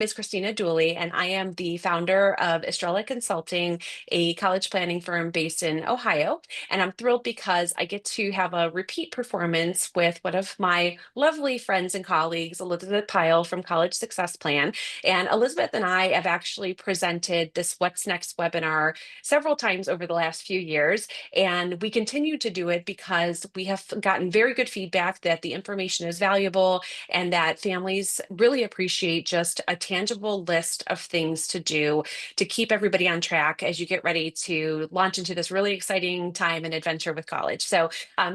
is Kristina Dooley, and I am the founder of Estrela Consulting, a college planning firm based in Ohio. And I'm thrilled because I get to have a repeat performance with one of my lovely friends and colleagues, Elizabeth Pyle from College Success Plan. And Elizabeth and I have actually presented this What's Next webinar several times over the last few years. And we continue to do it because we have gotten very good feedback that the information is valuable and that families really appreciate just a tangible list of things to do to keep everybody on track as you get ready to launch into this really exciting time and adventure with college. So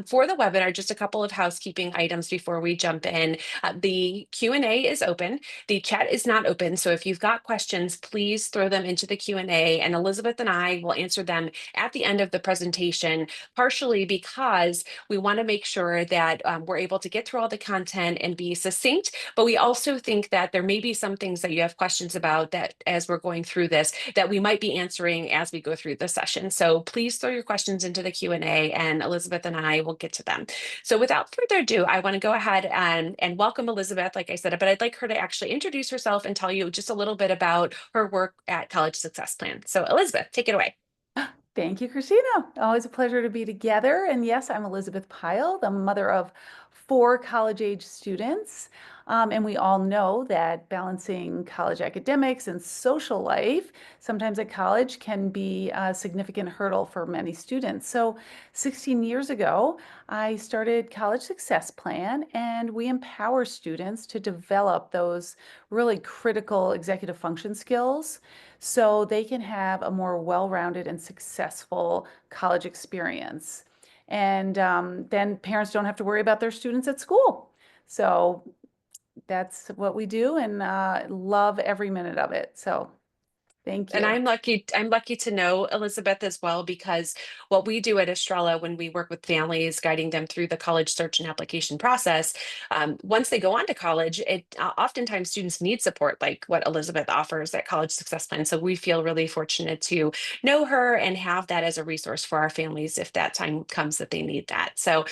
for the webinar, just a couple of housekeeping items before we jump in. The Q&A is open. The chat is not open. So if you've got questions, please throw them into the Q&A and Elizabeth and I will answer them at the end of the presentation, partially because we want to make sure that we're able to get through all the content and be succinct, but we also think that there may be some things that you have questions about that as we're going through this that we might be answering as we go through the session. So please throw your questions into the Q&A and Elizabeth and I will get to them. So without further ado, I want to go ahead and welcome Elizabeth, like I said, but I'd like her to actually introduce herself and tell you just a little bit about her work at College Success Plan. So Elizabeth, take it away. Thank you, Kristina. Always a pleasure to be together. And yes, I'm Elizabeth Pyle, the mother of 4 college-age students. And we all know that balancing college academics and social life, sometimes at college, can be a significant hurdle for many students. So 16 years ago, I started College Success Plan, and we empower students to develop those really critical executive function skills so they can have a more well-rounded and successful college experience. And then parents don't have to worry about their students at school. So that's what we do, and love every minute of it. So thank And you. I'm lucky to know Elizabeth as well, because what we do at Estrella when we work with families, guiding them through the college search and application process, once they go on to college, it oftentimes students need support like what Elizabeth offers at College Success Plan. So we feel really fortunate to know her and have that as a resource for our families if that time comes that they need that. So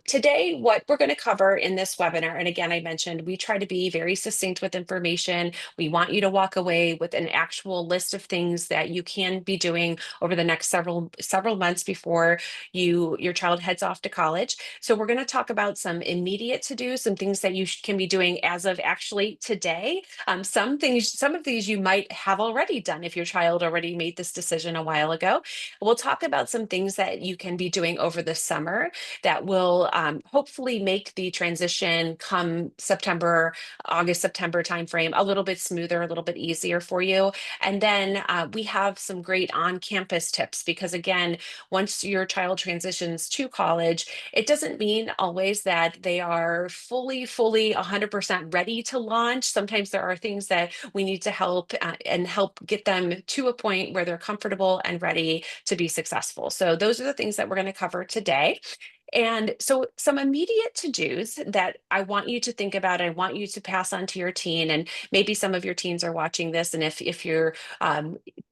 today, what we're going to cover in this webinar, and again, I mentioned we try to be very succinct with information. We want you to walk away with an actual list of things that you can be doing over the next several months before your child heads off to college. So we're going to talk about some immediate to do, some things that you can be doing as of actually today. Some of these you might have already done if your child already made this decision a while ago. We'll talk about some things that you can be doing over the summer that will hopefully make the transition come August-September timeframe a little bit smoother, a little bit easier for you. And then we have some great on-campus tips because, again, once your child transitions to college, it doesn't mean always that they are fully 100% ready to launch. Sometimes there are things that we need to help get them to a point where they're comfortable and ready to be successful. So those are the things that we're going to cover today. And so some immediate to-dos that I want you to think about, I want you to pass on to your teen, and maybe some of your teens are watching this. And if you're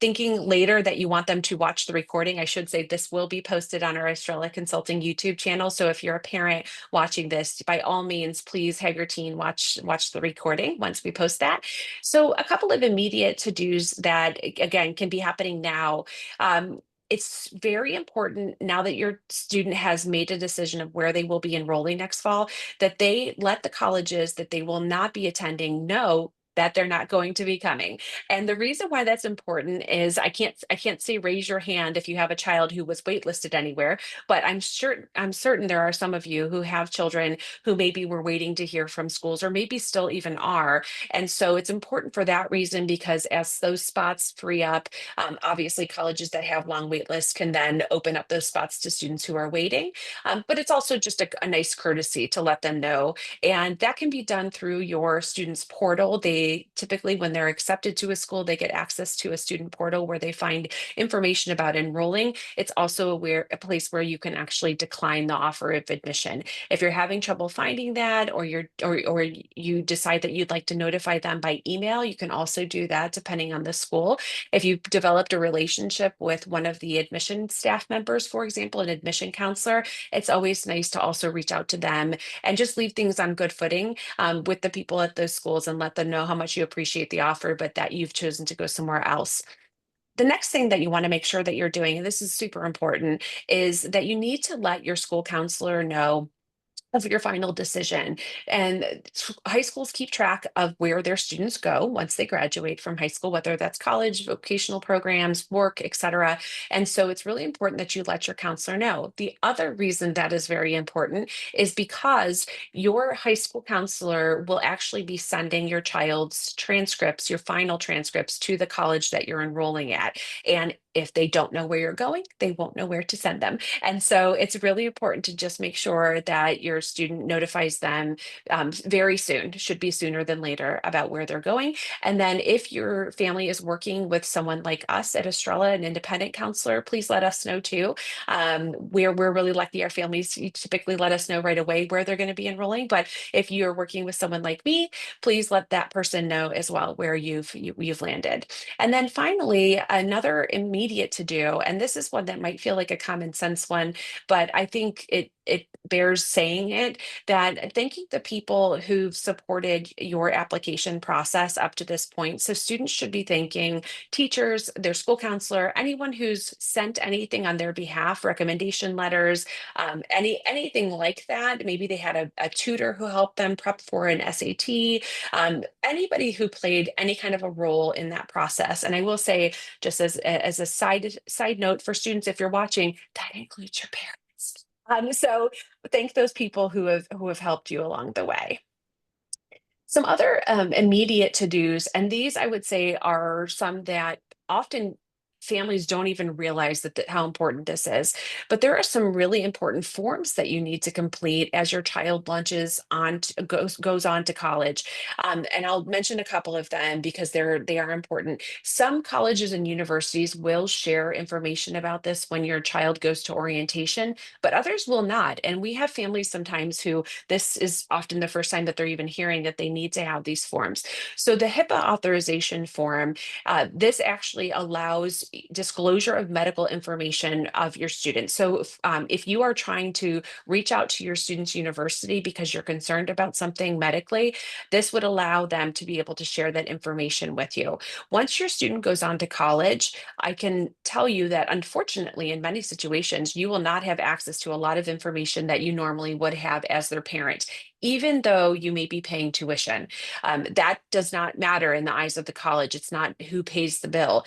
thinking later that you want them to watch the recording, I should say this will be posted on our Estrella Consulting YouTube channel. So if you're a parent watching this, by all means, please have your teen watch the recording once we post that. So a couple of immediate to-dos that, again, can be happening now. It's very important now that your student has made a decision of where they will be enrolling next fall, that they let the colleges that they will not be attending know that they're not going to be coming. And the reason why that's important is I can't say raise your hand if you have a child who was waitlisted anywhere, but I'm certain there are some of you who have children who maybe were waiting to hear from schools or maybe still even are. And so it's important for that reason, because as those spots free up, obviously, colleges that have long wait lists can then open up those spots to students who are waiting. But it's also just a nice courtesy to let them know. And that can be done through your student's portal. They typically, when they're accepted to a school, they get access to a student portal where they find information about enrolling. It's also a place where you can actually decline the offer of admission. If you're having trouble finding that, or you decide that you'd like to notify them by email, you can also do that depending on the school. If you've developed a relationship with one of the admission staff members, for example, an admission counselor, it's always nice to also reach out to them and just leave things on good footing with the people at those schools and let them know how much you appreciate the offer, but that you've chosen to go somewhere else. The next thing that you want to make sure that you're doing, and this is super important, is that you need to let your school counselor know of your final decision. And high schools keep track of where their students go once they graduate from high school, whether that's college, vocational programs, work, etc. And so it's really important that you let your counselor know. The other reason that is very important is because your high school counselor will actually be sending your child's transcripts, your final transcripts, to the college that you're enrolling at. And if they don't know where you're going, they won't know where to send them. And so it's really important to just make sure that your student notifies them very soon, should be sooner than later, about where they're going. And then if your family is working with someone like us at Estrella, an independent counselor, please let us know too. We're really lucky. Our families typically let us know right away where they're going to be enrolling. But if you're working with someone like me, please let that person know as well where you've landed. And then finally, another immediate to do, and this is one that might feel like a common sense one, but I think it bears saying it, that thanking the people who've supported your application process up to this point. So students should be thanking teachers, their school counselor, anyone who's sent anything on their behalf, recommendation letters, anything like that. Maybe they had a tutor who helped them prep for an SAT, anybody who played any kind of a role in that process. And I will say, just as a side note for students, if you're watching, that includes your parents. So thank those people who have helped you along the way. Some other immediate to-dos, and these I would say are some that often families don't even realize how important this is. But there are some really important forms that you need to complete as your child goes on to college. And I'll mention a couple of them because they are important. Some colleges and universities will share information about this when your child goes to orientation, but others will not. And we have families sometimes who this is often the first time that they're even hearing that they need to have these forms. So the HIPAA authorization form, this actually allows disclosure of medical information of your students. So if you are trying to reach out to your student's university because you're concerned about something medically, this would allow them to be able to share that information with you. Once your student goes on to college, I can tell you that unfortunately, in many situations, you will not have access to a lot of information that you normally would have as their parent, even though you may be paying tuition. That does not matter in the eyes of the college. It's not who pays the bill.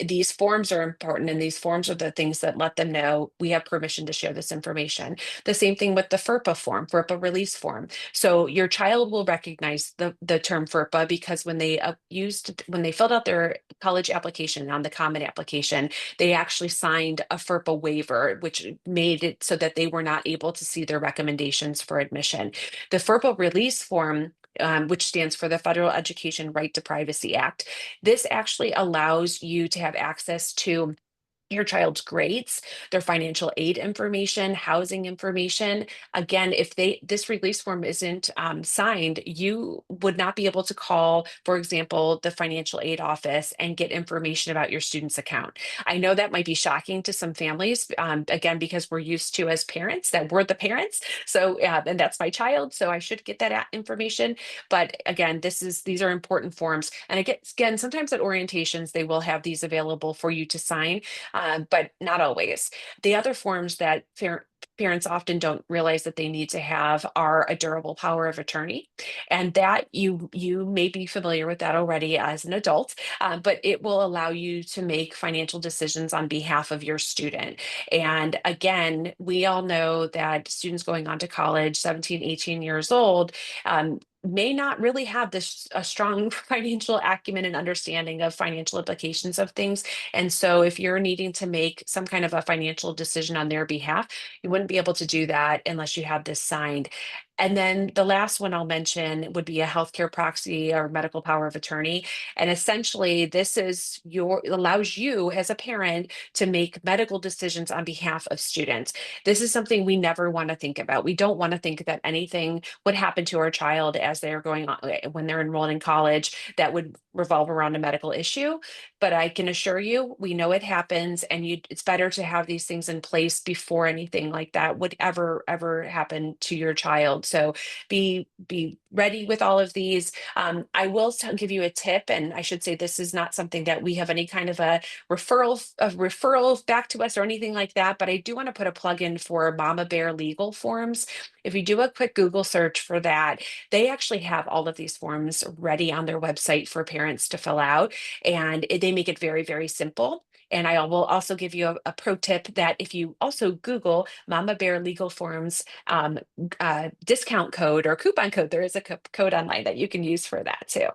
These forms are important, and these forms are the things that let them know we have permission to share this information. The same thing with the FERPA form, FERPA release form. So your child will recognize the term FERPA because when they filled out their college application on the Common Application, they actually signed a FERPA waiver, which made it so that they were not able to see their recommendations for admission. The FERPA release form, which stands for the Federal Education Right to Privacy Act. This actually allows you to have access to your child's grades, their financial aid information, housing information. Again, if this release form isn't signed, you would not be able to call, for example, the financial aid office and get information about your student's account. I know that might be shocking to some families, again, because we're used to as parents that we're the parents. So, and that's my child, so I should get that information. But again, these are important forms. And again, sometimes at orientations, they will have these available for you to sign, but not always. The other forms that parents often don't realize that they need to have are a durable power of attorney, and that you may be familiar with that already as an adult, but it will allow you to make financial decisions on behalf of your student. And again, we all know that students going on to college, 17, 18 years old, may not really have a strong financial acumen and understanding of financial implications of things. And so if you're needing to make some kind of a financial decision on their behalf, you wouldn't be able to do that unless you have this signed. And then the last one I'll mention would be a healthcare proxy or medical power of attorney. And essentially, this allows you as a parent to make medical decisions on behalf of students. This is something we never want to think about. We don't want to think that anything would happen to our child as they're going on when they're enrolled in college that would revolve around a medical issue. But I can assure you, we know it happens, and it's better to have these things in place before anything like that would ever happen to your child. So be ready with all of these. I will give you a tip, and I should say this is not something that we have any kind of a referral back to us or anything like that. But I do want to put a plug in for Mama Bear legal forms. If you do a quick Google search for that, they actually have all of these forms ready on their website for parents to fill out, and they make it very, very simple. And I will also give you a pro tip that if you also Google Mama Bear legal forms discount code or coupon code, there is a code online that you can use for that too.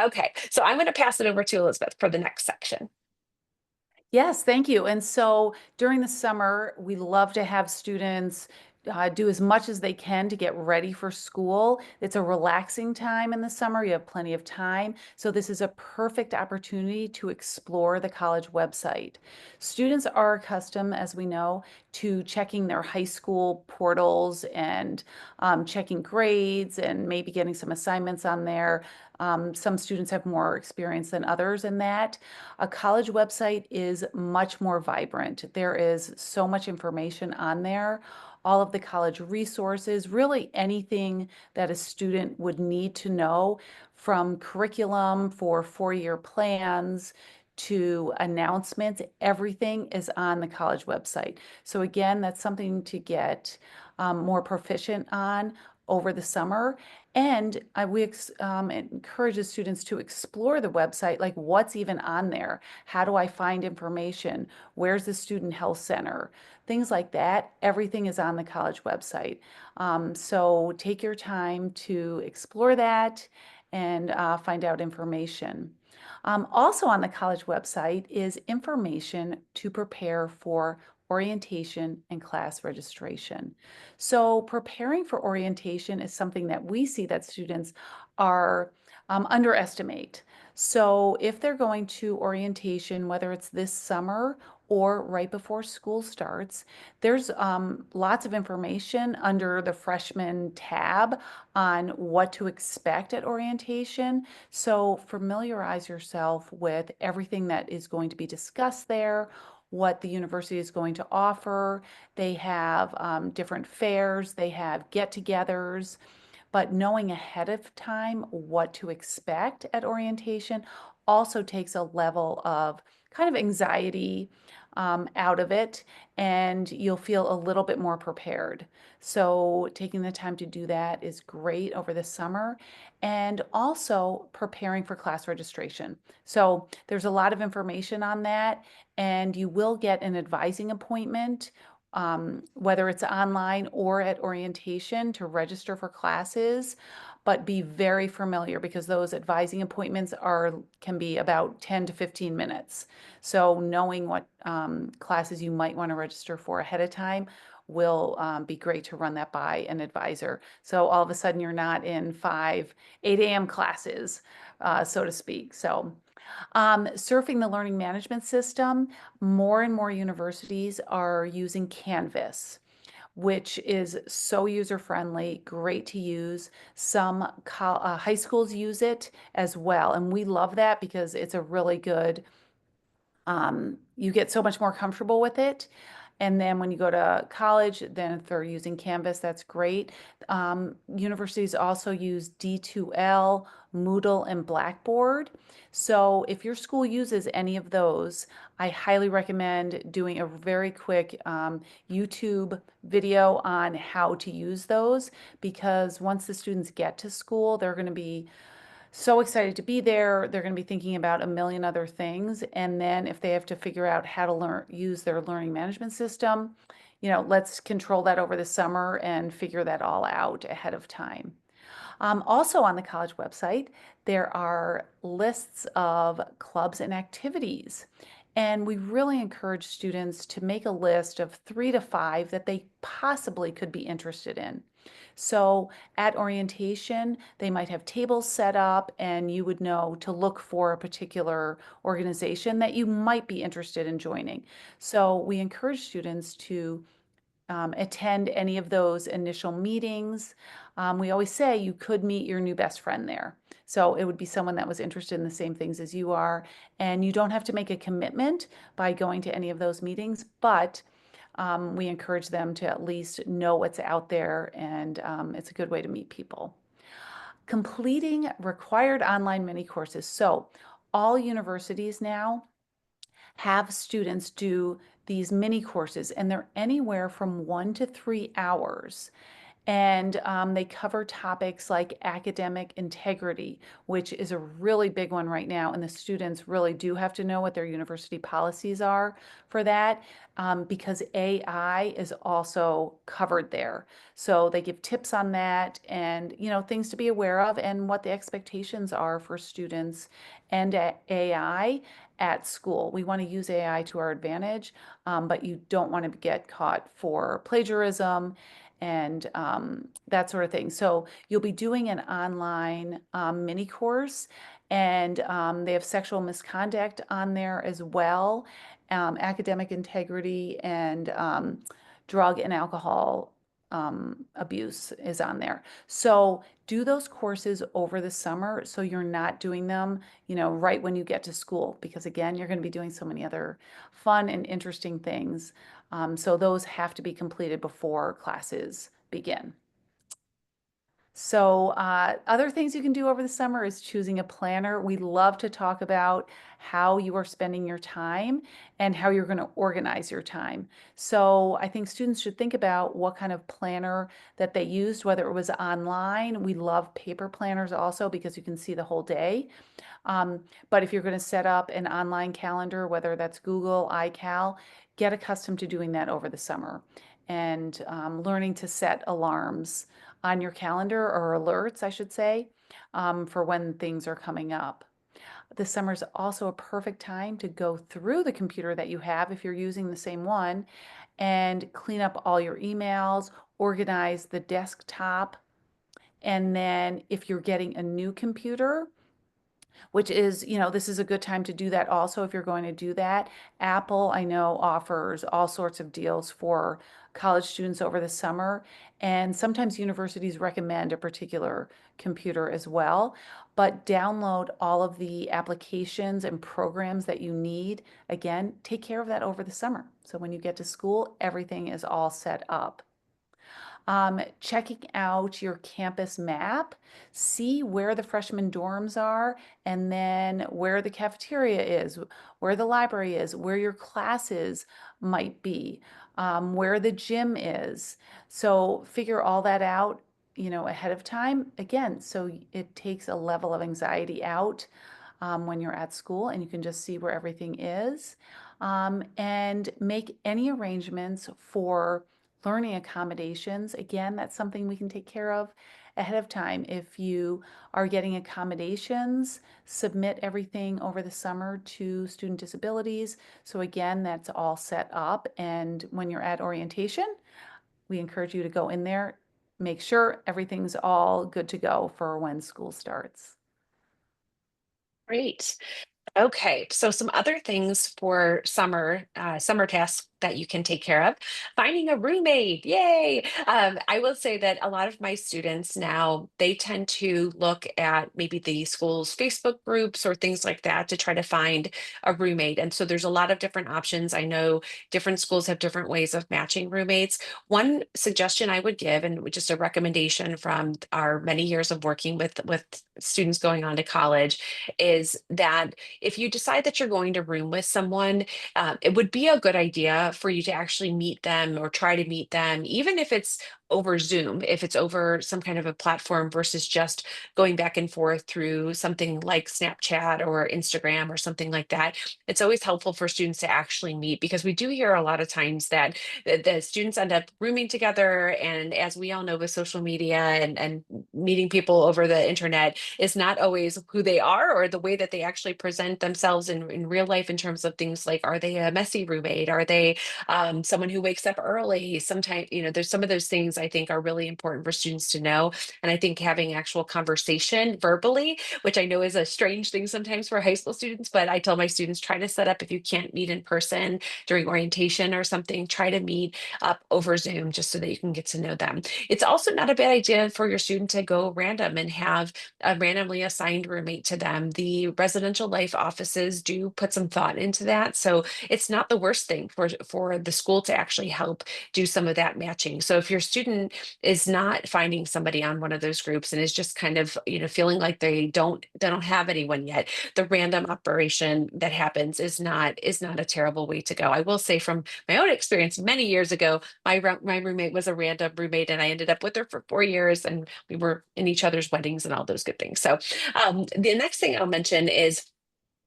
Okay, so I'm going to pass it over to Elizabeth for the next section. Yes, thank you. And so during the summer, we love to have students do as much as they can to get ready for school. It's a relaxing time in the summer. You have plenty of time. So this is a perfect opportunity to explore the college website. Students are accustomed, as we know, to checking their high school portals and checking grades and maybe getting some assignments on there. Some students have more experience than others in that. A college website is much more vibrant. There is so much information on there, all of the college resources, really anything that a student would need to know, from curriculum for four-year plans to announcements. Everything is on the college website. So again, that's something to get more proficient on over the summer. And we encourage the students to explore the website, like what's even on there. How do I find information? Where's the student health center? Things like that. Everything is on the college website. So take your time to explore that and find out information. Also on the college website is information to prepare for orientation and class registration. So preparing for orientation is something that we see that students are underestimate. So if they're going to orientation, whether it's this summer or right before school starts, there's lots of information under the freshman tab on what to expect at orientation. So familiarize yourself with everything that is going to be discussed there, what the university is going to offer. They have different fairs, they have get-togethers, but knowing ahead of time what to expect at orientation also takes a level of kind of anxiety out of it, and you'll feel a little bit more prepared. So taking the time to do that is great over the summer, and also preparing for class registration. So there's a lot of information on that, and you will get an advising appointment, whether it's online or at orientation, to register for classes. But be very familiar, because those advising appointments can be about 10 to 15 minutes. So knowing what classes you might want to register for ahead of time will be great to run that by an advisor. So all of a sudden you're not in 8 a.m. classes, so to speak. So surfing the learning management system, more and more universities are using Canvas, which is so user-friendly, great to use. Some high schools use it as well, and we love that because it's a really good, you get so much more comfortable with it. And then when you go to college, then if they're using Canvas, that's great. Universities also use D2L, Moodle, and Blackboard. So if your school uses any of those, I highly recommend doing a very quick YouTube video on how to use those, because once the students get to school, they're going to be so excited to be there. They're going to be thinking about a million other things. And then if they have to figure out how to use their learning management system, let's control that over the summer and figure that all out ahead of time. Also on the college website, there are lists of clubs and activities. And we really encourage students to make a list of 3 to 5 that they possibly could be interested in. So at orientation, they might have tables set up, and you would know to look for a particular organization that you might be interested in joining. So we encourage students to attend any of those initial meetings. We always say you could meet your new best friend there. So it would be someone that was interested in the same things as you are. And you don't have to make a commitment by going to any of those meetings, but we encourage them to at least know what's out there, and it's a good way to meet people. Completing required online mini courses. So all universities now have students do these mini courses, and they're anywhere from 1 to 3 hours. And they cover topics like academic integrity, which is a really big one right now. And the students really do have to know what their university policies are for that, because AI is also covered there. So they give tips on that, and things to be aware of, and what the expectations are for students and AI at school. We want to use AI to our advantage, but you don't want to get caught for plagiarism and that sort of thing. So you'll be doing an online mini course, and they have sexual misconduct on there as well, academic integrity, and drug and alcohol abuse is on there. So do those courses over the summer so you're not doing them, right when you get to school, because again, you're going to be doing so many other fun and interesting things. So those have to be completed before classes begin. So other things you can do over the summer is choosing a planner. We love to talk about how you are spending your time and how you're going to organize your time. So I think students should think about what kind of planner that they used, whether it was online. We love paper planners also because you can see the whole day. But if you're going to set up an online calendar, whether that's Google, iCal, get accustomed to doing that over the summer, and learning to set alarms on your calendar, or alerts, I should say, for when things are coming up. The summer is also a perfect time to go through the computer that you have, if you're using the same one, and clean up all your emails, organize the desktop. And then if you're getting a new computer, which is, this is a good time to do that also if you're going to do that. Apple, I know, offers all sorts of deals for college students over the summer, and sometimes universities recommend a particular computer as well. But download all of the applications and programs that you need. Again, take care of that over the summer. So when you get to school, everything is all set up. Checking out your campus map, see where the freshman dorms are, and then where the cafeteria is, where the library is, where your classes might be, where the gym is. So figure all that out, ahead of time. Again, so it takes a level of anxiety out when you're at school, and you can just see where everything is, and make any arrangements for learning accommodations. Again, that's something we can take care of ahead of time. If you are getting accommodations, submit everything over the summer to Student Disabilities. So again, that's all set up. And when you're at orientation, we encourage you to go in there, make sure everything's all good to go for when school starts. Great. Okay, so some other things for summer tasks that you can take care of. Finding a roommate, yay! I will say that a lot of my students now, they tend to look at maybe the school's Facebook groups or things like that to try to find a roommate. And so there's a lot of different options. I know different schools have different ways of matching roommates. One suggestion I would give, and just a recommendation from our many years of working with students going on to college, is that if you decide that you're going to room with someone, it would be a good idea for you to actually meet them or try to meet them, even if it's over Zoom, if it's over some kind of a platform versus just going back and forth through something like Snapchat or Instagram or something like that. It's always helpful for students to actually meet, because we do hear a lot of times that the students end up rooming together. And as we all know, with social media and meeting people over the internet is not always who they are or the way that they actually present themselves in real life, in terms of things like, are they a messy roommate? Are they someone who wakes up early? Sometimes, there's some of those things I think are really important for students to know. And I think having actual conversation verbally, which I know is a strange thing sometimes for high school students, but I tell my students try to set up, if you can't meet in person during orientation or something, try to meet up over Zoom just so that you can get to know them. It's also not a bad idea for your student to go random and have a randomly assigned roommate to them. The residential life offices do put some thought into that. So it's not the worst thing for the school to actually help do some of that matching. So if your student is not finding somebody on one of those groups and is just kind of, feeling like they don't have anyone yet, the random operation that happens is not a terrible way to go. I will say from my own experience many years ago, my roommate was a random roommate, and I ended up with her for 4 years, and we were in each other's weddings and all those good things. So the next thing I'll mention is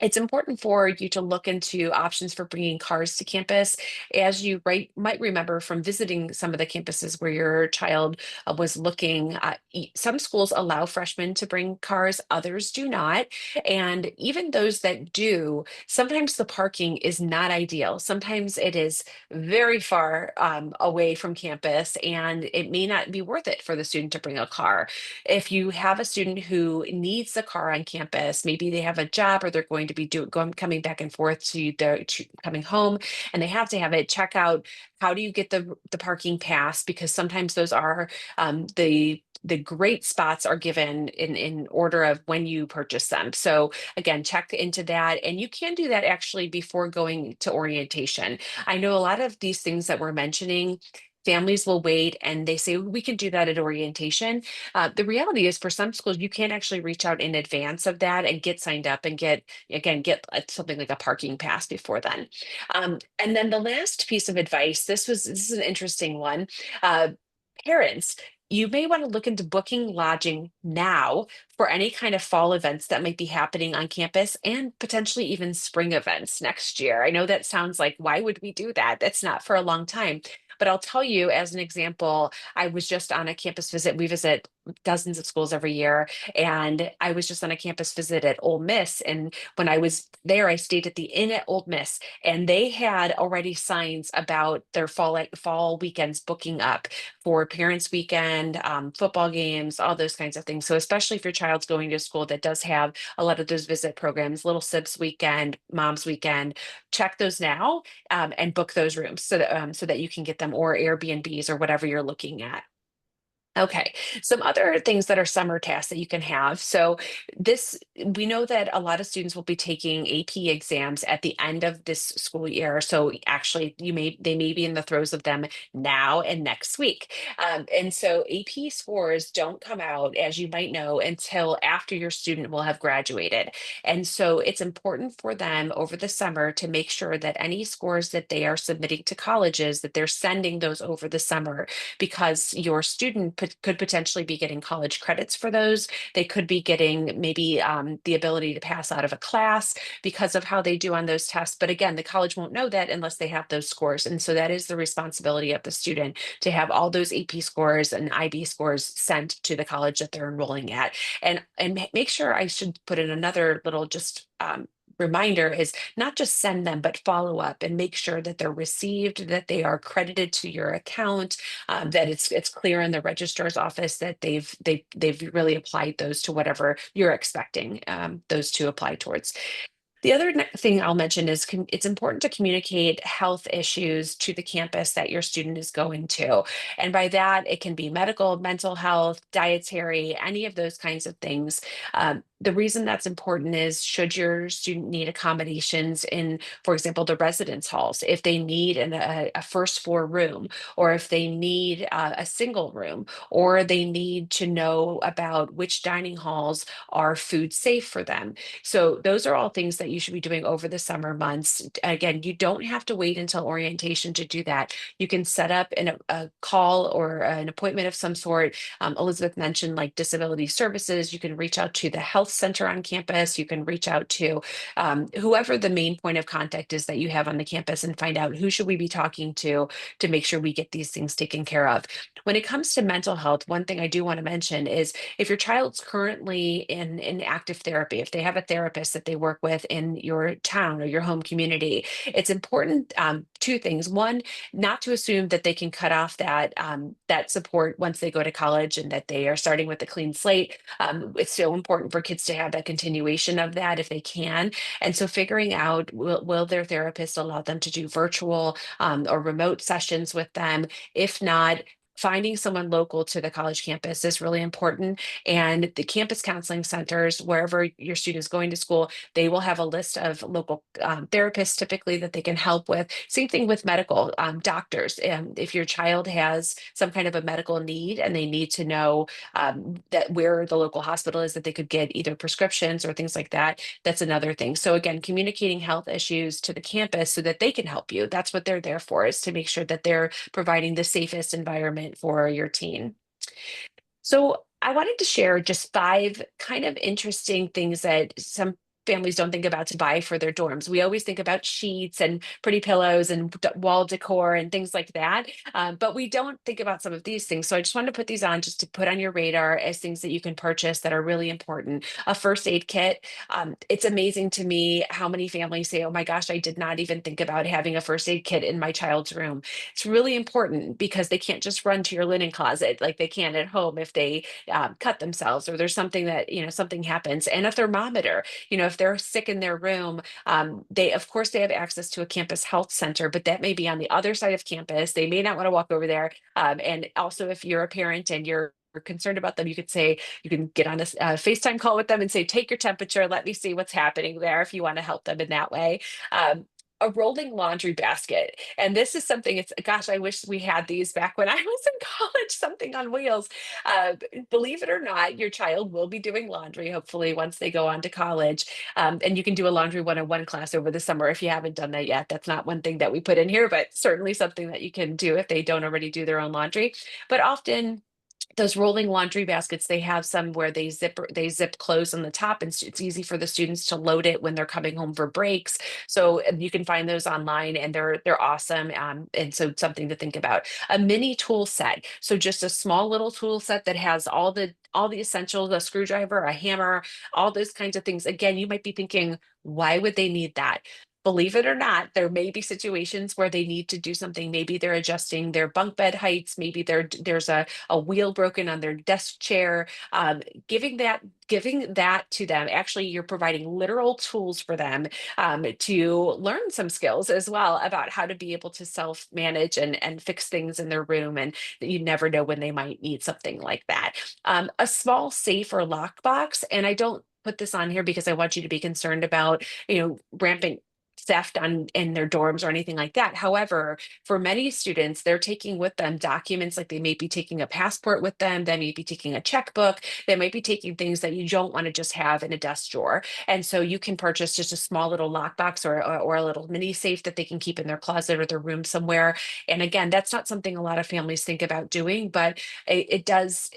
it's important for you to look into options for bringing cars to campus. As you might remember from visiting some of the campuses where your child was looking, some schools allow freshmen to bring cars, others do not. And even those that do, sometimes the parking is not ideal. Sometimes it is very far away from campus, and it may not be worth it for the student to bring a car. If you have a student who needs a car on campus, maybe they have a job or they're going to be coming back and forth to coming home, and they have to have it, check out how do you get the parking pass, because sometimes those are the great spots are given in order of when you purchase them. So again, check into that. And you can do that actually before going to orientation. I know a lot of these things that we're mentioning, families will wait and they say, we can do that at orientation. The reality is for some schools, you can actually reach out in advance of that and get signed up and get something like a parking pass before then. And then the last piece of advice, this is an interesting one. Uh, Parents, you may want to look into booking lodging now for any kind of fall events that might be happening on campus, and potentially even spring events next year. I know that sounds like, why would we do that? That's not for a long time. But I'll tell you, as an example, I was just on a campus visit. We visit dozens of schools every year. And I was just on a campus visit at Ole Miss. And when I was there, I stayed at the inn at Ole Miss, and they had already signs about their fall weekends booking up for parents' weekend, football games, all those kinds of things. So especially if your child's going to a school that does have a lot of those visit programs, Little Sips weekend, Mom's weekend, check those now, and book those rooms so that you can get them, or Airbnbs or whatever you're looking at. Okay, some other things that are summer tasks that you can have. So we know that a lot of students will be taking AP exams at the end of this school year. So actually, they may be in the throes of them now and next week. And so AP scores don't come out, as you might know, until after your student will have graduated. And so it's important for them over the summer to make sure that any scores that they are submitting to colleges, that they're sending those over the summer, because your student could potentially be getting college credits for those. They could be getting maybe the ability to pass out of a class because of how they do on those tests. But again, the college won't know that unless they have those scores. And so that is the responsibility of the student to have all those AP scores and IB scores sent to the college that they're enrolling at. And make sure, I should put in another little just reminder, is not just send them, but follow up and make sure that they're received, that they are credited to your account, that it's clear in the registrar's office that they've really applied those to whatever you're expecting those to apply towards. The other thing I'll mention is it's important to communicate health issues to the campus that your student is going to. And by that, it can be medical, mental health, dietary, any of those kinds of things. The reason that's important is, should your student need accommodations in, for example, the residence halls, if they need a first floor room, or if they need a single room, or they need to know about which dining halls are food safe for them. So those are all things that you should be doing over the summer months. Again, you don't have to wait until orientation to do that. You can set up a call or an appointment of some sort. Elizabeth mentioned like disability services. You can reach out to the health center on campus. You can reach out to whoever the main point of contact is that you have on the campus and find out who should we be talking to make sure we get these things taken care of. When it comes to mental health, one thing I do want to mention is if your child's currently in active therapy, if they have a therapist that they work with in your town or your home community, it's important, two things. One, not to assume that they can cut off that support once they go to college and that they are starting with a clean slate. It's so important for kids to have that continuation of that if they can. And so figuring out, will their therapist allow them to do virtual or remote sessions with them? If not, finding someone local to the college campus is really important. And the campus counseling centers, wherever your student is going to school, they will have a list of local therapists typically that they can help with. Same thing with medical doctors. If your child has some kind of a medical need and they need to know that where the local hospital is that they could get either prescriptions or things like that, that's another thing. So again, communicating health issues to the campus so that they can help you. That's what they're there for, is to make sure that they're providing the safest environment for your teen. So I wanted to share just five kind of interesting things that some families don't think about to buy for their dorms. We always think about sheets and pretty pillows and wall decor and things like that, but we don't think about some of these things. So I just wanted to put these on just to put on your radar as things that you can purchase that are really important. A first aid kit. It's amazing to me how many families say, "Oh my gosh, I did not even think about having a first aid kit in my child's room." It's really important because they can't just run to your linen closet like they can at home if they cut themselves or there's something that, something happens. And a thermometer, if they're sick in their room, they, of course, they have access to a campus health center, but that may be on the other side of campus. They may not want to walk over there. And also, if you're a parent and you're concerned about them, you could say, you can get on a FaceTime call with them and say, take your temperature, let me see what's happening there if you want to help them in that way. A rolling laundry basket. And this is something, it's, gosh, I wish we had these back when I was in college, something on wheels. Uh, Believe it or not, your child will be doing laundry, hopefully, once they go on to college. And you can do a laundry 101 class over the summer if you haven't done that yet. That's not one thing that we put in here, but certainly something that you can do if they don't already do their own laundry. But often, those rolling laundry baskets, they have some where they zip close on the top, and it's easy for the students to load it when they're coming home for breaks. So you can find those online, and they're awesome. And so something to think about. A mini tool set, so just a small little tool set that has all the essentials: a screwdriver, a hammer, all those kinds of things. Again, you might be thinking, why would they need that? Believe it or not, there may be situations where they need to do something. Maybe they're adjusting their bunk bed heights. Maybe there's a wheel broken on their desk chair. Giving that to them, actually, you're providing literal tools for them to learn some skills as well about how to be able to self manage and fix things in their room. And you never know when they might need something like that. A small safe or lock box, and I don't put this on here because I want you to be concerned about rampant theft in their dorms or anything like that. However, for many students, they're taking with them documents, like they may be taking a passport with them, they may be taking a checkbook, they might be taking things that you don't want to just have in a desk drawer. And so you can purchase just a small little lockbox or a little mini safe that they can keep in their closet or their room somewhere. And again, that's not something a lot of families think about doing, but it does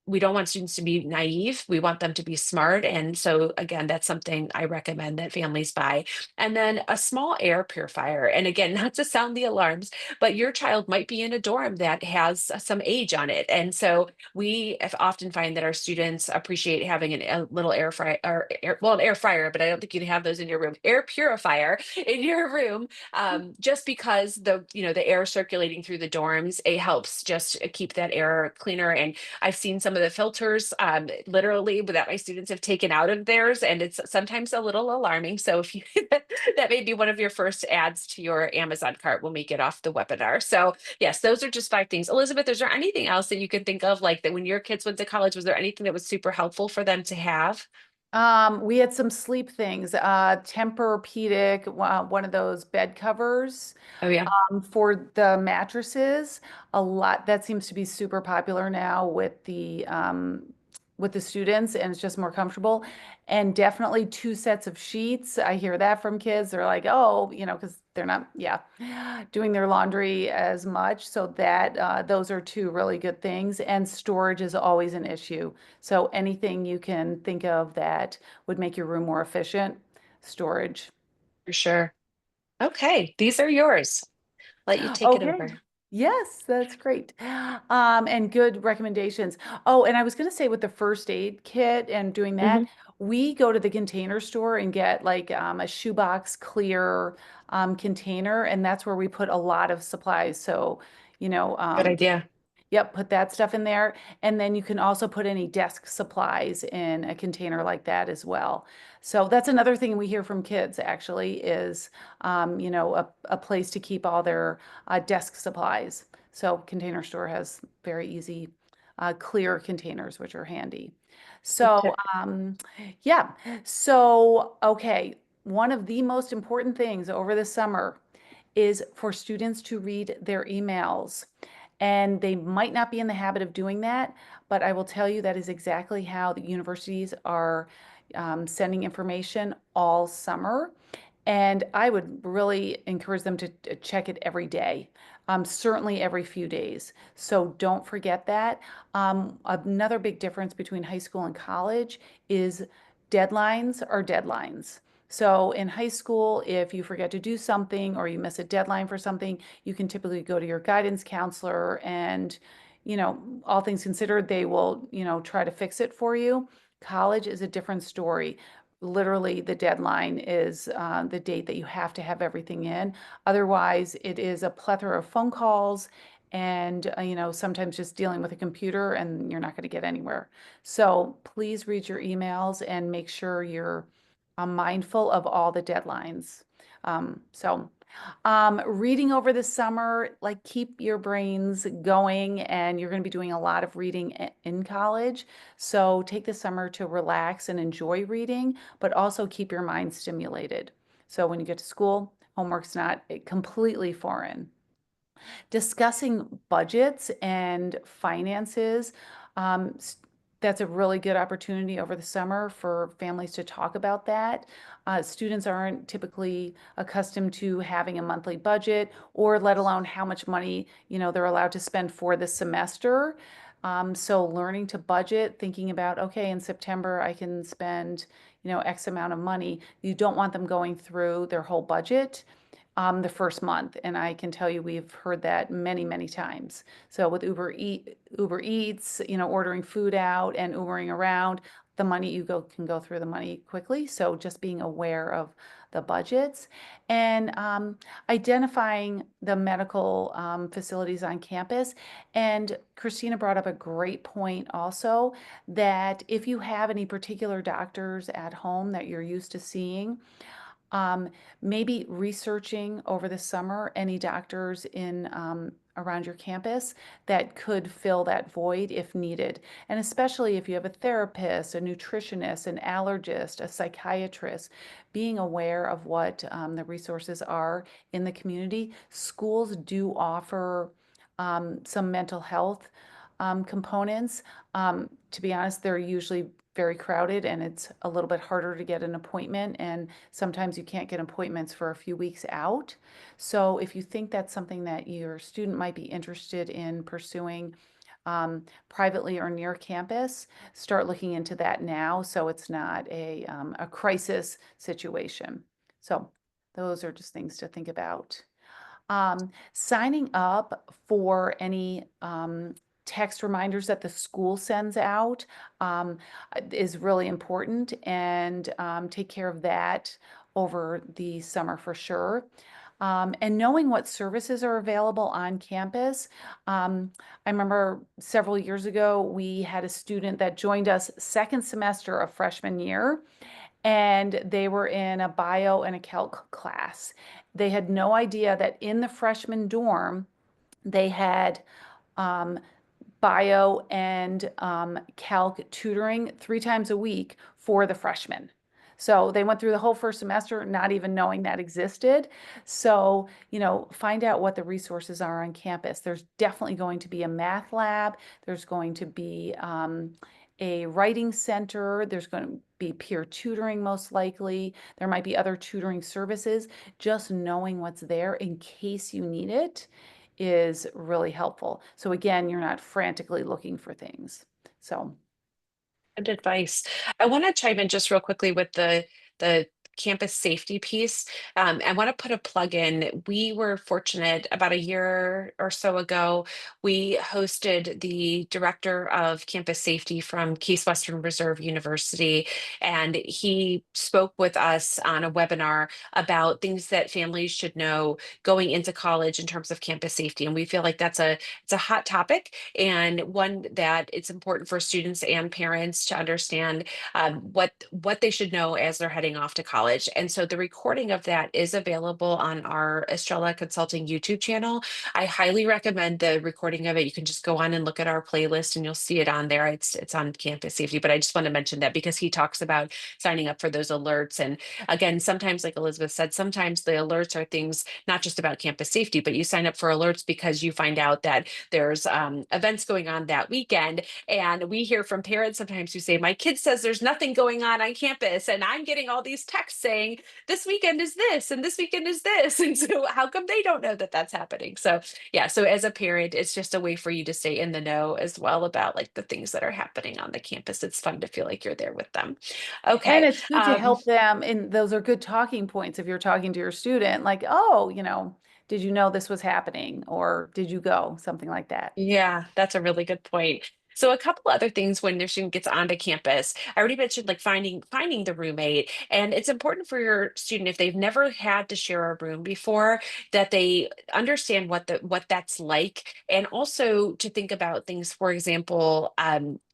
we don't want students to be naive. We want them to be smart. And so, again, that's something I recommend that families buy. And then a small air purifier. And again, not to sound the alarms, but your child might be in a dorm that has some age on it. And so we have often find that our students appreciate having a little air fryer, or an air fryer, but I don't think you'd have those in your room, air purifier in your room, just because the air circulating through the dorms, it helps just keep that air cleaner. And I've seen some of the filters literally that my students have taken out of theirs, and it's sometimes a little alarming. So if you that may be one of your first ads to your Amazon cart when we get off the webinar. So yes, those are just five things. Elizabeth, is there anything else that you can think of, like that when your kids went to college, was there anything that was super helpful for them to have? We had some sleep things, Tempur-Pedic, one of those bed covers, Oh yeah. for the mattresses. A lot that seems to be super popular now with the with the students and it's just more comfortable. And definitely two sets of sheets. I hear that from kids. They're like, oh, because they're not, yeah, doing their laundry as much. So that those are two really good things. And storage is always an issue. So anything you can think of that would make your room more efficient, storage. For sure. Okay, these are yours. Let you take it Okay. over. Yes, that's great. And good recommendations. Oh, and I was going to say with the first aid kit and doing that, Hmm. we go to the Container Store and get like a shoebox clear container, and that's where we put a lot of supplies. So, you know, Good um, idea. Yep, put that stuff in there. And then you can also put any desk supplies in a container like that as well. So that's another thing we hear from kids actually is, a place to keep all their desk supplies. So Container Store has very easy, clear containers, which are handy. Good So, tip. yeah. So, okay. One of the most important things over the summer is for students to read their emails. And they might not be in the habit of doing that, but I will tell you that is exactly how the universities are sending information all summer. And I would really encourage them to check it every day, certainly every few days. So don't forget that. Another big difference between high school and college is deadlines are deadlines. So in high school, if you forget to do something or you miss a deadline for something, you can typically go to your guidance counselor and, all things considered, they will, try to fix it for you. College is a different story. Literally, the deadline is the date that you have to have everything in. Otherwise, it is a plethora of phone calls and, sometimes just dealing with a computer and you're not going to get anywhere. So please read your emails and make sure you're mindful of all the deadlines. So, reading over the summer, like keep your brains going, and you're going to be doing a lot of reading in college. So take the summer to relax and enjoy reading, but also keep your mind stimulated. So when you get to school, homework's not completely foreign. Discussing budgets and finances. Um, that's a really good opportunity over the summer for families to talk about that. Students aren't typically accustomed to having a monthly budget or let alone how much money, they're allowed to spend for the semester. So learning to budget, thinking about, okay, in September I can spend, X amount of money. You don't want them going through their whole budget the first month. And I can tell you we've heard that many, many times. So with Uber Eats, ordering food out and Ubering around, the money can go through the money quickly. So just being aware of the budgets and identifying the medical facilities on campus. And Christina brought up a great point also that if you have any particular doctors at home that you're used to seeing, um, maybe researching over the summer any doctors in around your campus that could fill that void if needed. And especially if you have a therapist, a nutritionist, an allergist, a psychiatrist, being aware of what the resources are in the community. Schools do offer some mental health components. To be honest, they're usually very crowded and it's a little bit harder to get an appointment. And sometimes you can't get appointments for a few weeks out. So if you think that's something that your student might be interested in pursuing privately or near campus, start looking into that now so it's not a crisis situation. So those are just things to think about. Signing up for any text reminders that the school sends out is really important and take care of that over the summer for sure. And knowing what services are available on campus. I remember several years ago, we had a student that joined us second semester of freshman year, and they were in a bio and a calc class. They had no idea that in the freshman dorm, they had um, bio and calc tutoring 3 times a week for the freshmen. So they went through the whole first semester not even knowing that existed. So, find out what the resources are on campus. There's definitely going to be a math lab. There's going to be a writing center. There's going to be peer tutoring most likely. There might be other tutoring services. Just knowing what's there in case you need it is really helpful. So again, you're not frantically looking for things. So Good advice. I want to chime in just real quickly with the campus safety piece. I want to put a plug in. We were fortunate about a year or so ago. We hosted the director of campus safety from Case Western Reserve University, and he spoke with us on a webinar about things that families should know going into college in terms of campus safety. And we feel like it's a hot topic and one that it's important for students and parents to understand what they should know as they're heading off to college. And so the recording of that is available on our Estrela Consulting YouTube channel. I highly recommend the recording of it. You can just go on and look at our playlist and you'll see it on there. It's on campus safety, but I just want to mention that because he talks about signing up for those alerts. And again, sometimes, like Elizabeth said, sometimes the alerts are things not just about campus safety, but you sign up for alerts because you find out that there's events going on that weekend. And we hear from parents sometimes who say, my kid says there's nothing going on campus. And I'm getting all these texts saying, this weekend is this, and this weekend is this. And so how come they don't know that that's happening? So yeah, so as a parent, it's just a way for you to stay in the know as well about like the things that are happening on the campus. It's fun to feel like you're there with them. and Okay. it's good to help them, and those are good talking points if you're talking to your student, like, oh, did you know this was happening? Or did you go? Something like that. Yeah, that's a really good point. So a couple other things when your student gets onto campus. I already mentioned like finding the roommate, and it's important for your student if they've never had to share a room before that they understand what that's like, and also to think about things. For example,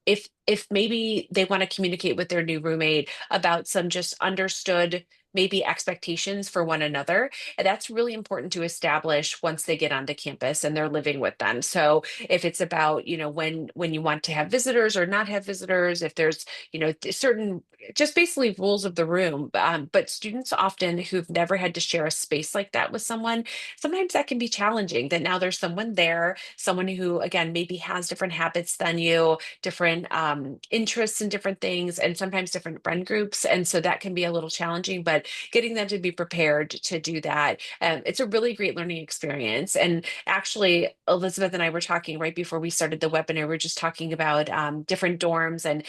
if maybe they want to communicate with their new roommate about some just understood maybe expectations for one another, and that's really important to establish once they get onto campus and they're living with them. So if it's about, when you want to have visitors or not have visitors, if there's, certain just basically rules of the room. But students often who've never had to share a space like that with someone, sometimes that can be challenging that now there's someone there, someone who, again, maybe has different habits than you, different interests in different things, and sometimes different friend groups. And so that can be a little challenging, but getting them to be prepared to do that. It's a really great learning experience. And actually, Elizabeth and I were talking right before we started the webinar. We were just talking about different dorms and,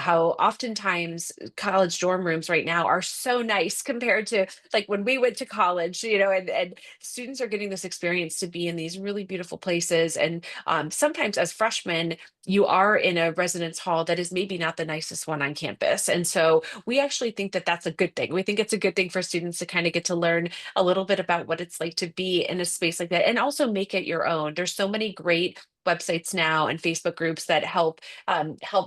how oftentimes college dorm rooms right now are so nice compared to like when we went to college, and students are getting this experience to be in these really beautiful places. And sometimes as freshmen, you are in a residence hall that is maybe not the nicest one on campus. And so we actually think that that's a good thing. We think it's a good thing for students to kind of get to learn a little bit about what it's like to be in a space like that and also make it your own. There's so many great websites now and Facebook groups that help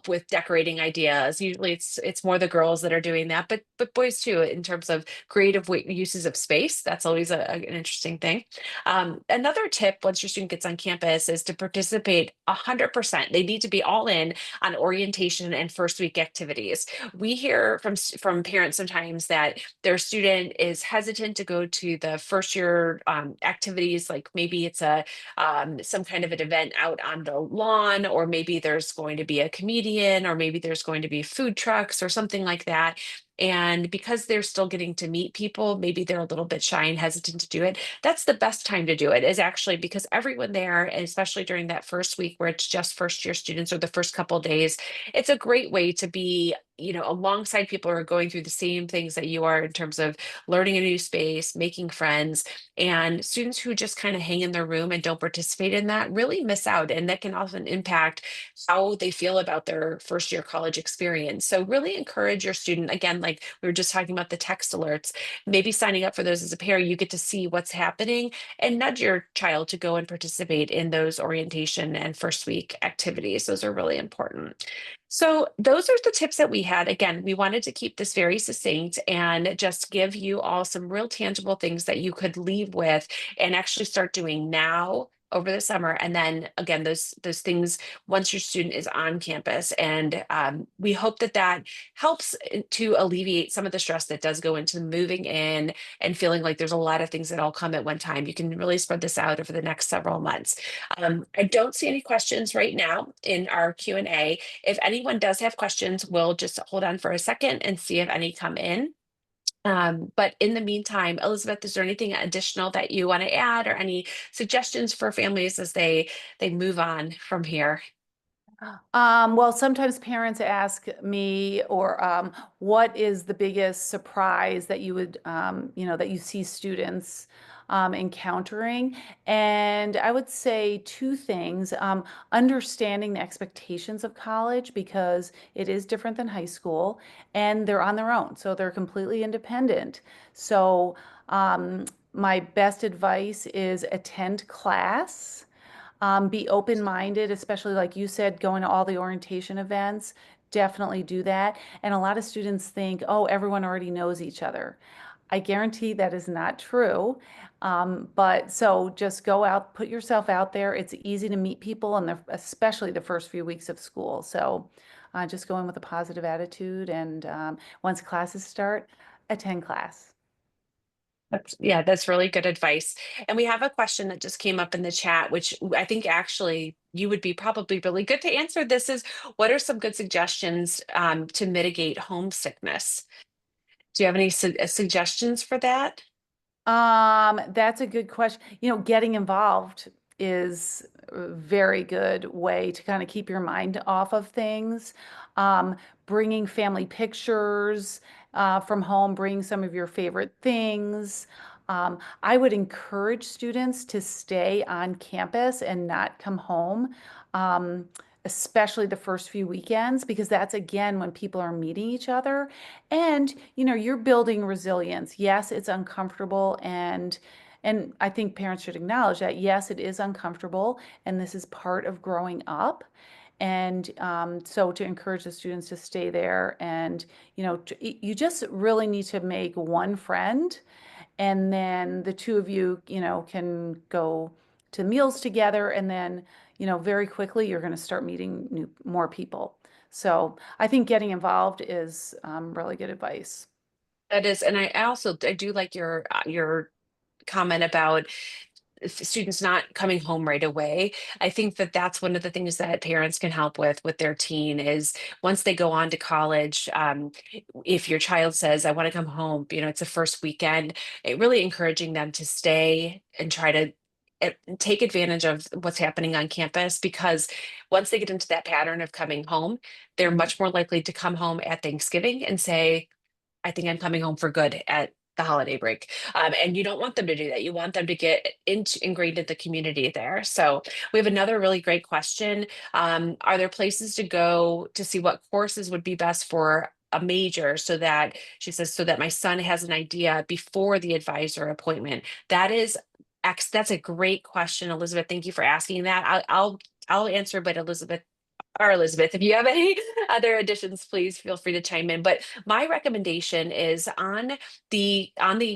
with decorating ideas. Usually it's more the girls that are doing that, but boys too, in terms of creative uses of space. That's always an interesting thing. Another tip once your student gets on campus is to participate 100%. They need to be all in on orientation and first week activities. We hear from parents sometimes that their student is hesitant to go to the first year activities, like maybe it's some kind of an event out on the lawn, or maybe there's going to be a comedian, or maybe there's going to be food trucks or something like that. And because they're still getting to meet people, maybe they're a little bit shy and hesitant to do it. That's the best time to do it, is actually because everyone there, and especially during that first week where it's just first year students or the first couple days, it's a great way to be, alongside people who are going through the same things that you are in terms of learning a new space, making friends. And students who just kind of hang in their room and don't participate in that really miss out. And that can often impact how they feel about their first year college experience. So really encourage your student, again, like we were just talking about the text alerts, maybe signing up for those as a parent, you get to see what's happening and nudge your child to go and participate in those orientation and first week activities. Those are really important. So those are the tips that we had. Again, we wanted to keep this very succinct and just give you all some real tangible things that you could leave with and actually start doing now over the summer. And then again, those things once your student is on campus. And we hope that that helps to alleviate some of the stress that does go into moving in and feeling like there's a lot of things that all come at one time. You can really spread this out over the next several months. I don't see any questions right now in our Q&A. If anyone does have questions, we'll just hold on for a second and see if any come in. But in the meantime, Elizabeth, is there anything additional that you want to add or any suggestions for families as they move on from here? Well, sometimes parents ask me, or what is the biggest surprise that you would, that you see students encountering? And I would say two things. Understanding the expectations of college because it is different than high school, and they're on their own, so they're completely independent. So, my best advice is attend class. Be open-minded, especially like you said, going to all the orientation events. Definitely do that. And a lot of students think, oh, everyone already knows each other. I guarantee that is not true. But so just go out, put yourself out there. It's easy to meet people, and especially the first few weeks of school. So just go in with a positive attitude. And once classes start, attend class. Yeah, that's really good advice. And we have a question that just came up in the chat, which I think actually you would be probably really good to answer. This is, what are some good suggestions to mitigate homesickness? Do you have any suggestions for that? That's a good question. Getting involved is a very good way to kind of keep your mind off of things. Um, Bringing family pictures from home, bring some of your favorite things. I would encourage students to stay on campus and not come home. Um, Especially the first few weekends, because that's again when people are meeting each other. And you're building resilience. Yes, it's uncomfortable, and I think parents should acknowledge that. Yes, it is uncomfortable, and this is part of growing up. And so to encourage the students to stay there, and you just really need to make one friend, and then the two of you, can go to meals together, and then very quickly you're going to start meeting more people. So I think getting involved is really good advice. That is, and I do like your comment about students not coming home right away. I think that that's one of the things that parents can help with their teen is once they go on to college. If your child says, "I want to come home," it's the first weekend. Really encouraging them to stay and try to take advantage of what's happening on campus because once they get into that pattern of coming home, they're Mhm. much more likely to come home at Thanksgiving and say, I think I'm coming home for good at the holiday break. And you don't want them to do that. You want them to get ingrained in the community there. So we have another really great question. Are there places to go to see what courses would be best for a major so that she says, so that my son has an idea before the advisor appointment? That is that's a great question, Elizabeth. Thank you for asking that. I'll answer, but Elizabeth, if you have any other additions, please feel free to chime in. But my recommendation is on the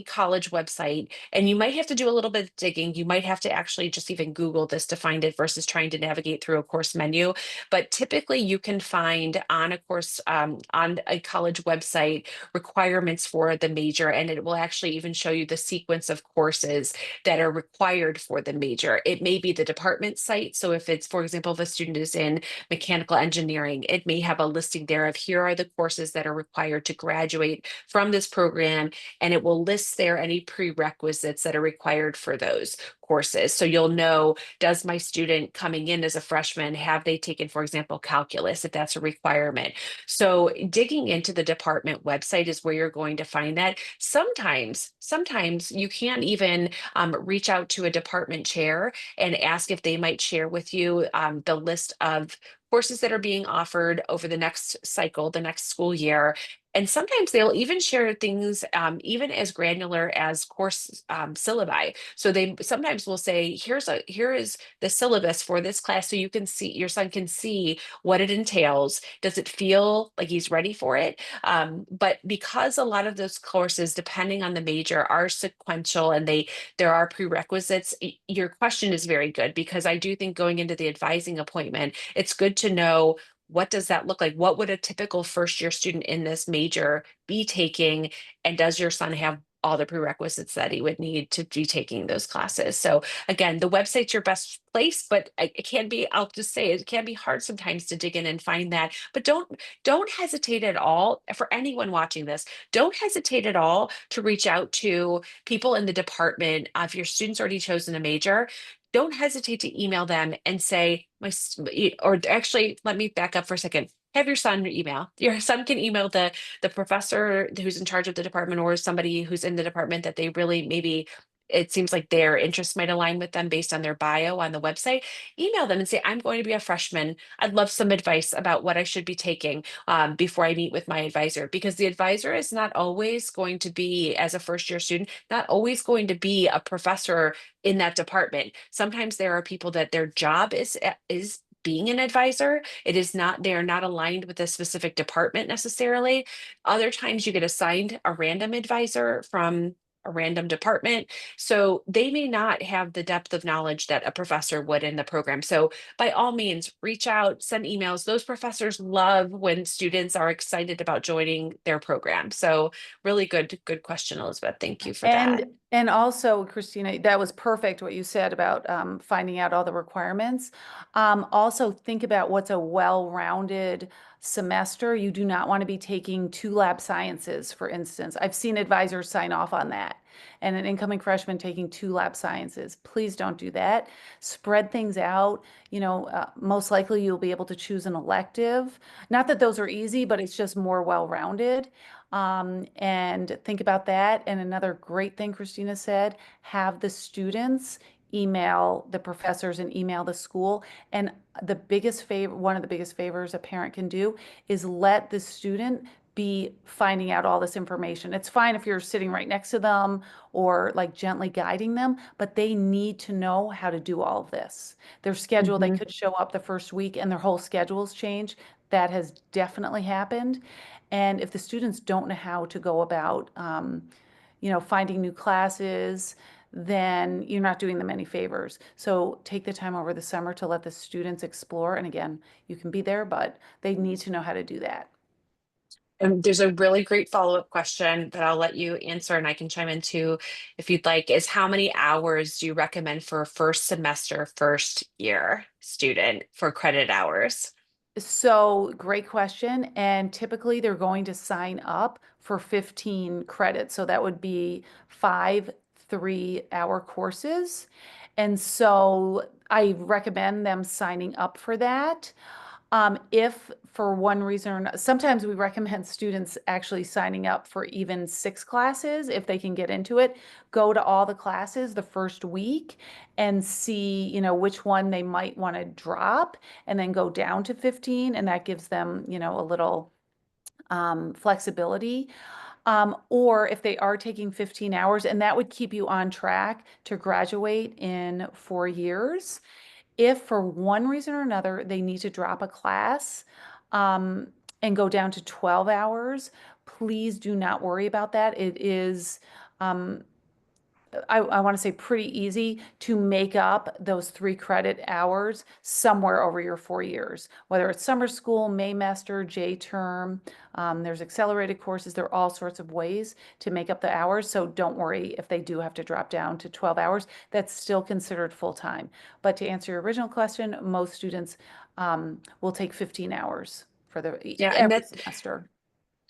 college website, and you might have to do a little bit of digging. You might have to actually just even Google this to find it versus trying to navigate through a course menu. But typically, you can find on a course on a college website requirements for the major, and it will actually even show you the sequence of courses that are required for the major. It may be the department site. So if it's, for example, if a student is in mechanical engineering, it may have a listing there of here are the courses that are required to graduate from this program, and it will list there any prerequisites that are required for those courses. So you'll know, does my student coming in as a freshman, have they taken, for example, calculus, if that's a requirement? So digging into the department website is where you're going to find that. Sometimes you can't even reach out to a department chair and ask if they might share with you the list of courses that are being offered over the next cycle, the next school year. And sometimes they'll even share things, even as granular as course syllabi. So they sometimes will say, here is the syllabus for this class, so you can see, your son can see what it entails. Does it feel like he's ready for it? But because a lot of those courses, depending on the major, are sequential and there are prerequisites, your question is very good, because I do think going into the advising appointment, it's good to know, what does that look like? What would a typical first year student in this major be taking? And does your son have all the prerequisites that he would need to be taking those classes? So again, the website's your best place, but it can be, I'll just say, it can be hard sometimes to dig in and find that. But don't hesitate at all. For anyone watching this, don't hesitate at all to reach out to people in the department. If your student's already chosen a major, don't hesitate to email them and say, or actually, let me back up for a second. Have your son email. Your son can email the professor who's in charge of the department, or somebody who's in the department that they really, maybe it seems like their interests might align with them based on their bio on the website. Email them and say, I'm going to be a freshman. I'd love some advice about what I should be taking before I meet with my advisor, because the advisor is not always going to be, as a first year student, not always going to be a professor in that department. Sometimes there are people that their job is being an advisor. It is not, they are not aligned with a specific department necessarily. Other times you get assigned a random advisor from a random department. So they may not have the depth of knowledge that a professor would in the program. So by all means, reach out, send emails. Those professors love when students are excited about joining their program. So really good question, Elizabeth. Thank you for And that. and also, Kristina, that was perfect what you said about finding out all the requirements. Also, think about what's a well-rounded semester. You do not want to be taking two lab sciences, for instance. I've seen advisors sign off on that. And an incoming freshman taking two lab sciences. Please don't do that. Spread things out. Most likely you'll be able to choose an elective. Not that those are easy, but it's just more well-rounded. And think about that. And another great thing Kristina said, have the students email the professors and email the school. And the biggest favor, one of the biggest favors a parent can do is let the student be finding out all this information. It's fine if you're sitting right next to them or like gently guiding them, but they need to know how to do all of this. Their schedule, they Mhm. could show up the first week and their whole schedules change. That has definitely happened. And if the students don't know how to go about, finding new classes, then you're not doing them any favors. So take the time over the summer to let the students explore. And again, you can be there, but they need to know how to do that. And there's a really great follow-up question that I'll let you answer, and I can chime in too if you'd like, is how many hours do you recommend for a first semester, first year student for credit hours? So great question. And typically they're going to sign up for 15 credits. So that would be 5 3-hour courses. And so I recommend them signing up for that. If for one reason or not, sometimes we recommend students actually signing up for even 6 classes if they can get into it. Go to all the classes the first week and see, which one they might want to drop and then go down to 15. And that gives them, a little flexibility. Or if they are taking 15 hours, and that would keep you on track to graduate in 4 years. If for one reason or another they need to drop a class and go down to 12 hours, please do not worry about that. It is, I want to say, pretty easy to make up those 3 credit hours somewhere over your 4 years, whether it's summer school, Maymester, J term. There's accelerated courses. There are all sorts of ways to make up the hours. So don't worry if they do have to drop down to 12 hours. That's still considered full time. But to answer your original question, most students will take 15 hours for Yeah, every semester.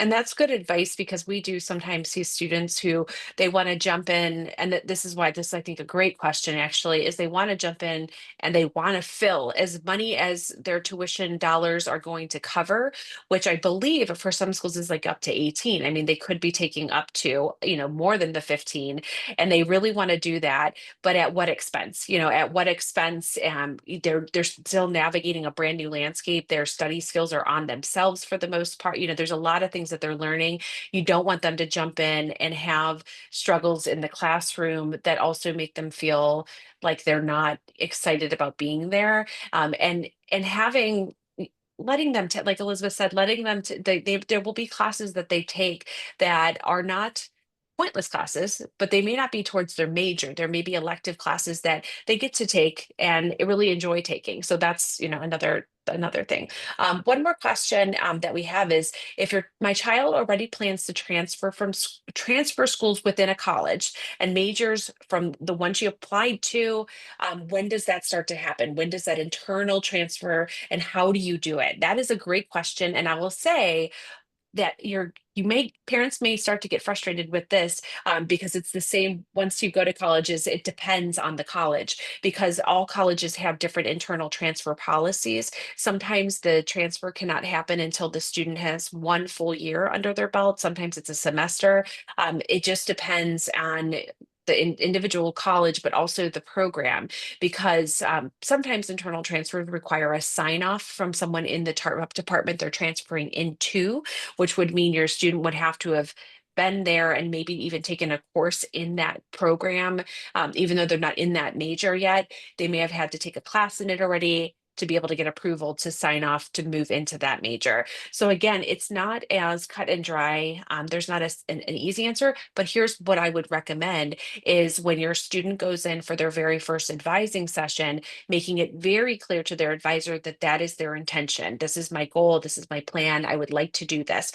and that's good advice, because we do sometimes see students who they want to jump in, and this is why this, I think, a great question actually, is they want to jump in and they want to fill as money as their tuition dollars are going to cover, which I believe for some schools is like up to 18. I mean, they could be taking up to, more than the 15, and they really want to do that, but at what expense? At what expense? They're still navigating a brand new landscape. Their study skills are on themselves for the most part. There's a lot of things things that they're learning. You don't want them to jump in and have struggles in the classroom that also make them feel like they're not excited about being there. And having letting them like Elizabeth said, letting them there will be classes that they take that are not pointless classes, but they may not be towards their major. There may be elective classes that they get to take and really enjoy taking. So that's, another thing. One more question that we have is, if my child already plans to transfer schools within a college and majors from the one she applied to, when does that start to happen? When does that internal transfer, and how do you do it? That is a great question. And I will say that parents may start to get frustrated with this, because it's the same once you go to colleges. It depends on the college, because all colleges have different internal transfer policies. Sometimes the transfer cannot happen until the student has one full year under their belt. Sometimes it's a semester. It just depends on the individual college, but also the program, because sometimes internal transfers require a sign off from someone in the department they're transferring into, which would mean your student would have to have been there and maybe even taken a course in that program. Even though they're not in that major yet, they may have had to take a class in it already to be able to get approval to sign off to move into that major. So again, it's not as cut and dry. There's not an easy answer, but here's what I would recommend is, when your student goes in for their very first advising session, making it very clear to their advisor that that is their intention. This is my goal. This is my plan. I would like to do this.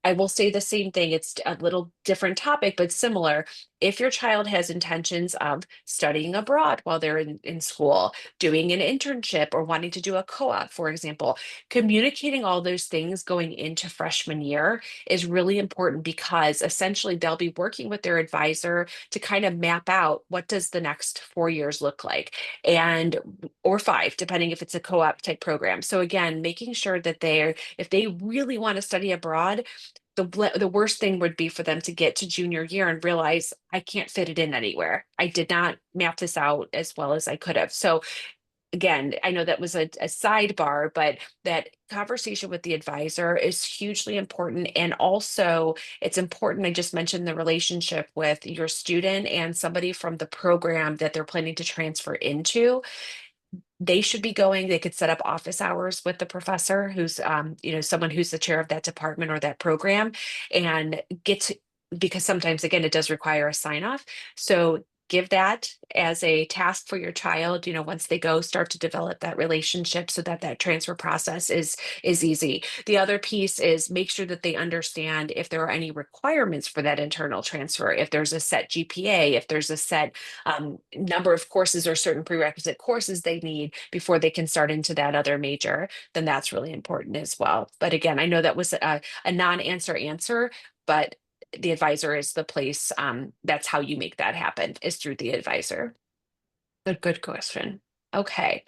I will say the same thing. It's a little different topic, but similar. If your child has intentions of studying abroad while they're in school, doing an internship, or wanting to do a co-op, for example, communicating all those things going into freshman year is really important, because essentially they'll be working with their advisor to kind of map out, what does the next 4 years look like, and or five, depending if it's a co-op type program. So again, making sure that if they really want to study abroad, the worst thing would be for them to get to junior year and realize, I can't fit it in anywhere. I did not map this out as well as I could have. So again, I know that was a sidebar, but that conversation with the advisor is hugely important. And also, it's important, I just mentioned the relationship with your student and somebody from the program that they're planning to transfer into. They could set up office hours with the professor who's, someone who's the chair of that department or that program, and because sometimes, again, it does require a sign off. So give that as a task for your child, once they start to develop that relationship, so that that transfer process is easy. The other piece is, make sure that they understand if there are any requirements for that internal transfer, if there's a set GPA, if there's a set number of courses or certain prerequisite courses they need before they can start into that other major, then that's really important as well. But again, I know that was a non-answer answer, but the advisor is the place. That's how you make that happen, is through the advisor. Good question. Okay.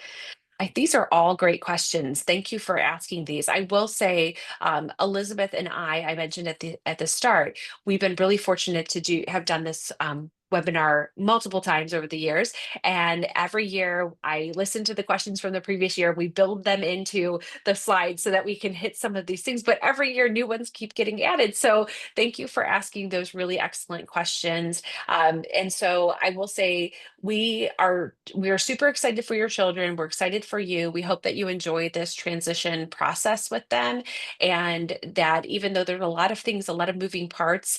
These are all great questions. Thank you for asking these. I will say, Elizabeth and I mentioned at the start, we've been really fortunate to have done this webinar multiple times over the years. And every year I listen to the questions from the previous year. We build them into the slides so that we can hit some of these things, but every year new ones keep getting added. So thank you for asking those really excellent questions. And so I will say, we are super excited for your children. We're excited for you. We hope that you enjoy this transition process with them, and that even though there's a lot of things, a lot of moving parts,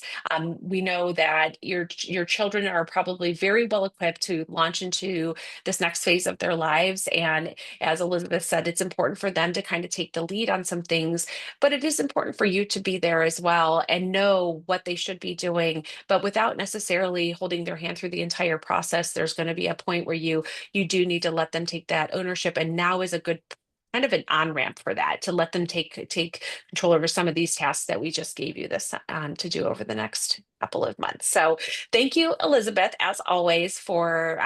we know that your children are probably very well equipped to launch into this next phase of their lives. And as Elizabeth said, it's important for them to kind of take the lead on some things, but it is important for you to be there as well and know what they should be doing, but without necessarily holding their hand through the entire process. There's going to be a point where you do need to let them take that ownership, and now is a good kind of an on-ramp for that, to let them take control over some of these tasks that we just gave you this to do over the next couple of months. So thank you, Elizabeth, as always, for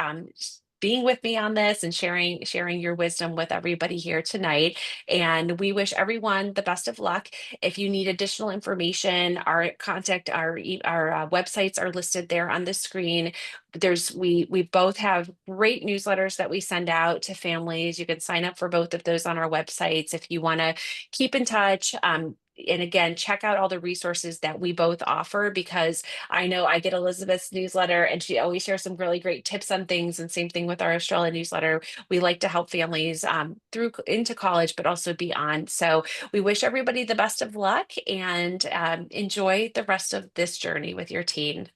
being with me on this and sharing your wisdom with everybody here tonight. And we wish everyone the best of luck. If you need additional information, our websites are listed there on the screen. We both have great newsletters that we send out to families. You can sign up for both of those on our websites if you want to keep in touch. And again, check out all the resources that we both offer, because I know I get Elizabeth's newsletter and she always shares some really great tips on things. And same thing with our Estrella newsletter. We like to help families through into college, but also beyond. So we wish everybody the best of luck and enjoy the rest of this journey with your teen.